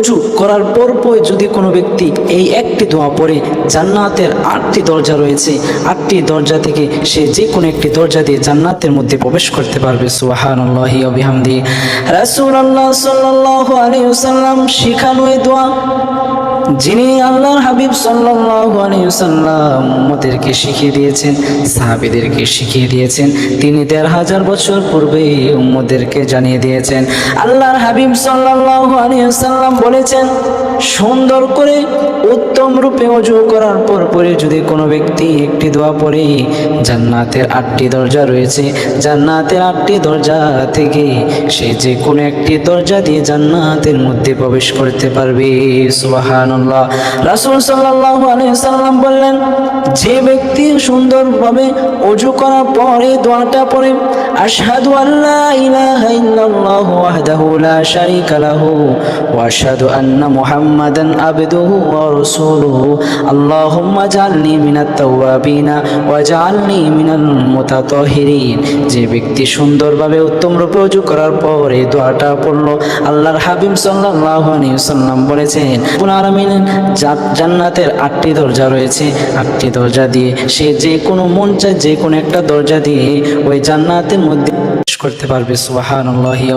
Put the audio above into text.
অজু করার পর যদি কোনো ব্যক্তি এই একটি দোয়া পড়ে, জান্নাতের 8টি দরজা রয়েছে, 8টি দরজা থেকে সে যে কোনো একটি দরজা দিয়ে জান্নাতের মধ্যে প্রবেশ করতে পারবে। সুবহানাল্লাহি ওয়া বিহামদিহি। রাসূলুল্লাহ সাল্লাল্লাহু আলাইহি ওয়াসাল্লাম শিখানো এই দোয়া, যিনি আল্লাহর হাবিব সাল্লাল্লাহু আলাইহি ওয়াসাল্লাম উম্মতদেরকে শিখিয়ে দিয়েছেন, সাহাবীদেরকে শিখিয়ে দিয়েছেন, তিনি 1500 বছর পূর্বে উম্মতদেরকে জানিয়ে দিয়েছেন। আল্লাহর হাবিব সাল্লাল্লাহু আলাইহি ওয়াসাল্লাম বলেছেন, সুন্দর করে উত্তম রূপে ওযু করার পরে যদি কোনো ব্যক্তি একটি দোয়া পড়ে, জান্নাতের 8টি দরজা রয়েছে, জান্নাতের 8টি দরজা থেকে সে যে কোনো একটি দরজা দিয়ে জান্নাতের মধ্যে প্রবেশ করতে পারবে। সুবহানাল্লাহ। রাসূল সাল্লাল্লাহু আলাইহি ওয়াসাল্লাম বললেন, যে ব্যক্তি সুন্দরভাবে ওযু করার পরে দোয়াটা পড়ে, আশহাদু আল্লা ইলাহা ইল্লাল্লাহু ওয়াহদাহু লা শারীকা লাহু ওয়া আশহাদু আন্না মুহাম্মাদান আবদুহু ওয়া রাসূলুহু আল্লাহুম্মা জাআলনি মিনাত তাওয়াবিনা ওয়া জাআলনি মিনাল মুতাতাহহিরিন। যে ব্যক্তি সুন্দরভাবে উত্তম রূপে ওযু করার পরে দোয়াটা পড়লো, আল্লাহর হাবিব সাল্লাল্লাহু আলাইহি ওয়াসাল্লাম বলেছেন, রব্বুল আলামিনের জান্নাতের 8টি দরজা রয়েছে, 8টি দরজা দিয়ে সে যে কোনো মন চায় যে কোনো একটা দরজা দিয়ে ওই জান্নাতের মধ্যে প্রবেশ করতে পারবে। সুবহানাল্লাহি।